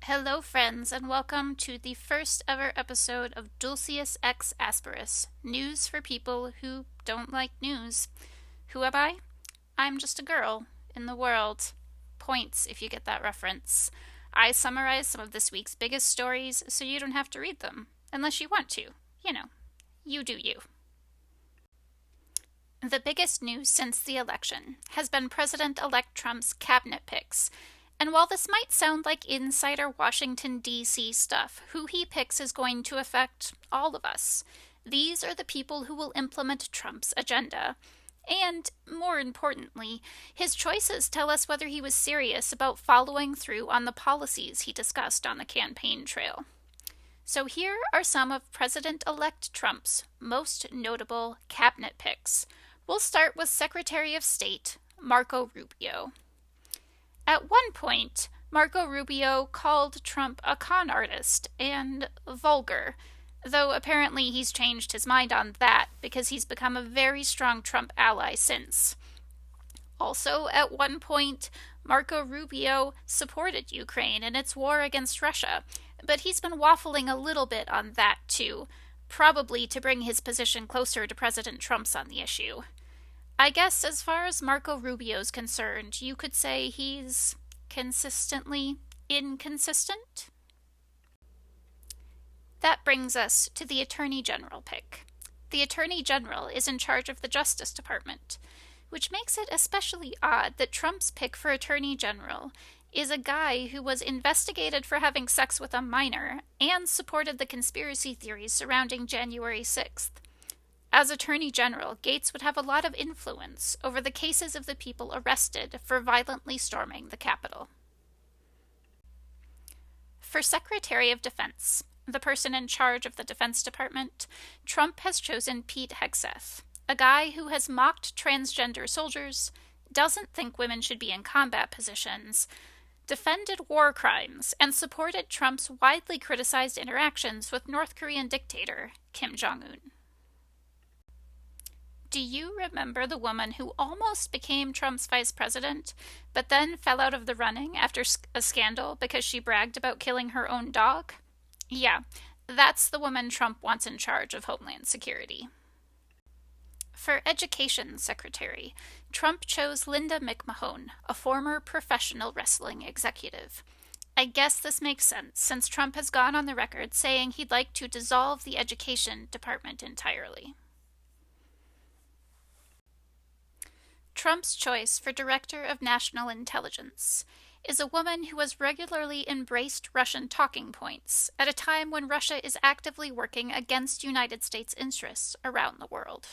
Hello, friends, and welcome to the first ever episode of Dulcius Ex Asperus, news for people who don't like news. Who am I? I'm just a girl in the world. Points if you get that reference. I summarize some of this week's biggest stories so you don't have to read them, unless you want to. You know, you do you. The biggest news since the election has been President elect Trump's cabinet picks. And while this might sound like insider Washington, D.C. stuff, who he picks is going to affect all of us. These are the people who will implement Trump's agenda. And, more importantly, his choices tell us whether he was serious about following through on the policies he discussed on the campaign trail. So here are some of President elect Trump's most notable cabinet picks. We'll start with Secretary of State Marco Rubio. At one point, Marco Rubio called Trump a con artist and vulgar, though apparently he's changed his mind on that because he's become a very strong Trump ally since. Also, at one point, Marco Rubio supported Ukraine in its war against Russia, but he's been waffling a little bit on that too, probably to bring his position closer to President Trump's on the issue. I guess as far as Marco Rubio's concerned, you could say he's consistently inconsistent. That brings us to the Attorney General pick. The Attorney General is in charge of the Justice Department, which makes it especially odd that Trump's pick for Attorney General is a guy who was investigated for having sex with a minor and supported the conspiracy theories surrounding January 6th. As Attorney General, Gaetz would have a lot of influence over the cases of the people arrested for violently storming the Capitol. For Secretary of Defense, the person in charge of the Defense Department, Trump has chosen Pete Hegseth, a guy who has mocked transgender soldiers, doesn't think women should be in combat positions, defended war crimes, and supported Trump's widely criticized interactions with North Korean dictator Kim Jong-un. Do you remember the woman who almost became Trump's vice president, but then fell out of the running after a scandal because she bragged about killing her own dog? Yeah, that's the woman Trump wants in charge of Homeland Security. For Education Secretary, Trump chose Linda McMahon, a former professional wrestling executive. I guess this makes sense, since Trump has gone on the record saying he'd like to dissolve the Education Department entirely. Trump's choice for Director of National Intelligence is a woman who has regularly embraced Russian talking points at a time when Russia is actively working against United States interests around the world.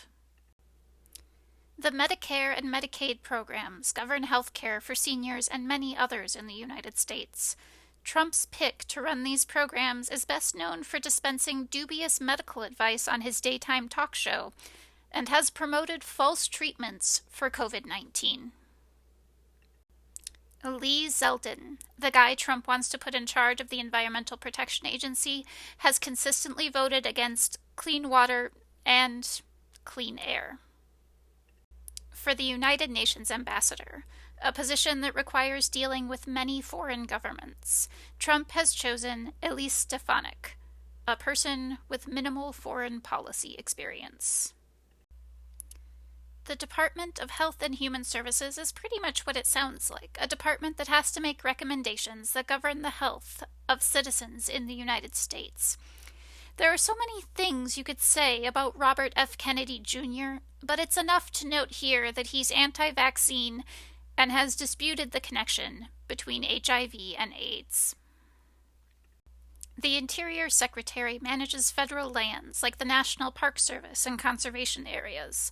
The Medicare and Medicaid programs govern health care for seniors and many others in the United States. Trump's pick to run these programs is best known for dispensing dubious medical advice on his daytime talk show, and has promoted false treatments for COVID-19. Lee Zeldin, the guy Trump wants to put in charge of the Environmental Protection Agency, has consistently voted against clean water and clean air. For the United Nations ambassador, a position that requires dealing with many foreign governments, Trump has chosen Elise Stefanik, a person with minimal foreign policy experience. The Department of Health and Human Services is pretty much what it sounds like, a department that has to make recommendations that govern the health of citizens in the United States. There are so many things you could say about Robert F. Kennedy Jr., but it's enough to note here that he's anti-vaccine and has disputed the connection between HIV and AIDS. The Interior Secretary manages federal lands like the National Park Service and conservation areas.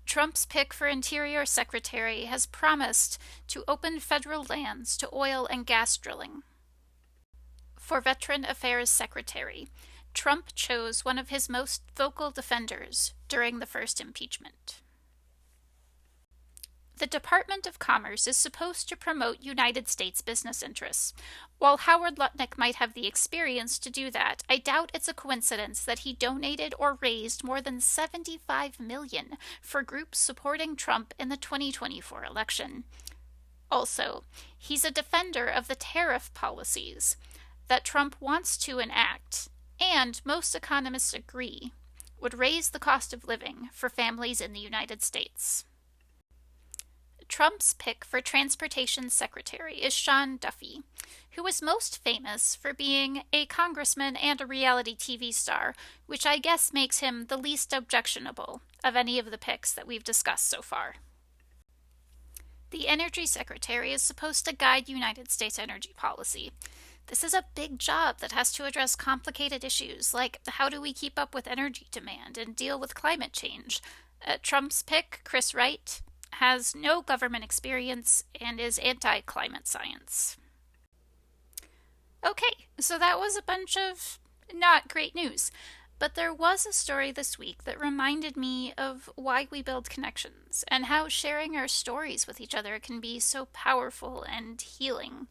Trump's pick for Interior Secretary has promised to open federal lands to oil and gas drilling. For Veteran Affairs Secretary, Trump chose one of his most vocal defenders during the first impeachment. The Department of Commerce is supposed to promote United States business interests. While Howard Lutnick might have the experience to do that, I doubt it's a coincidence that he donated or raised more than $75 million for groups supporting Trump in the 2024 election. Also, he's a defender of the tariff policies. that Trump wants to enact, and most economists agree, would raise the cost of living for families in the United States. Trump's pick for Transportation Secretary is Sean Duffy, who is most famous for being a congressman and a reality TV star, which I guess makes him the least objectionable of any of the picks that we've discussed so far. The Energy Secretary is supposed to guide United States energy policy. This is a big job that has to address complicated issues like how do we keep up with energy demand and deal with climate change. Trump's pick, Chris Wright, has no government experience and is anti-climate science. Okay, so that was a bunch of not great news. But there was a story this week that reminded me of why we build connections and how sharing our stories with each other can be so powerful and healing.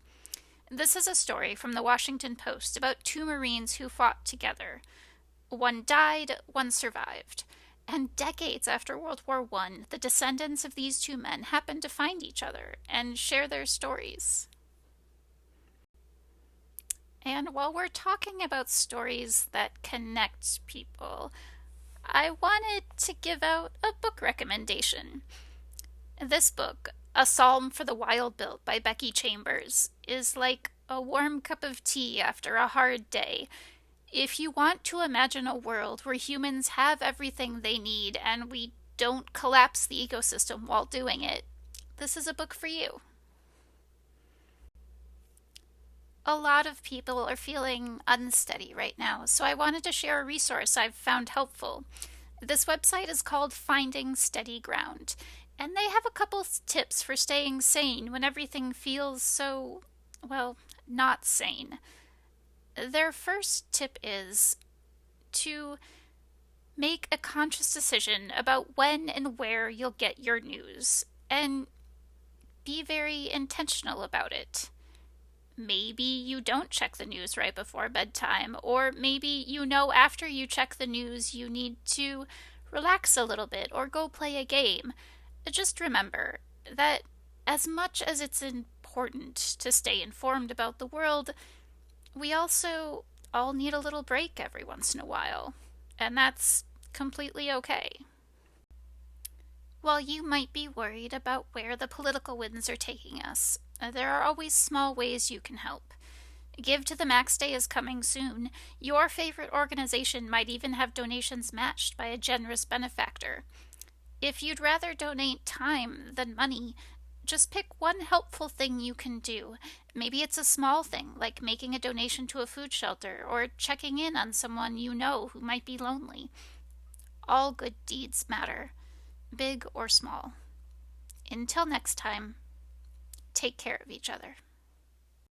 This is a story from the Washington Post about two Marines who fought together. One died, one survived. And decades after World War I, the descendants of these two men happened to find each other and share their stories. And while we're talking about stories that connect people, I wanted to give out a book recommendation. This book, A Psalm for the Wild-Built by Becky Chambers, is like a warm cup of tea after a hard day. If you want to imagine a world where humans have everything they need and we don't collapse the ecosystem while doing it, this is a book for you. A lot of people are feeling unsteady right now, so I wanted to share a resource I've found helpful. This website is called Finding Steady Ground, and they have a couple tips for staying sane when everything feels so, well, not sane. Their first tip is to make a conscious decision about when and where you'll get your news, and be very intentional about it. Maybe you don't check the news right before bedtime, or maybe you know after you check the news you need to relax a little bit or go play a game. Just remember that as much as it's important to stay informed about the world, we also all need a little break every once in a while, and that's completely okay. While you might be worried about where the political winds are taking us, there are always small ways you can help. Give to the Max Day is coming soon. Your favorite organization might even have donations matched by a generous benefactor. If you'd rather donate time than money, just pick one helpful thing you can do. Maybe it's a small thing, like making a donation to a food shelter or checking in on someone you know who might be lonely. All good deeds matter, big or small. Until next time, take care of each other.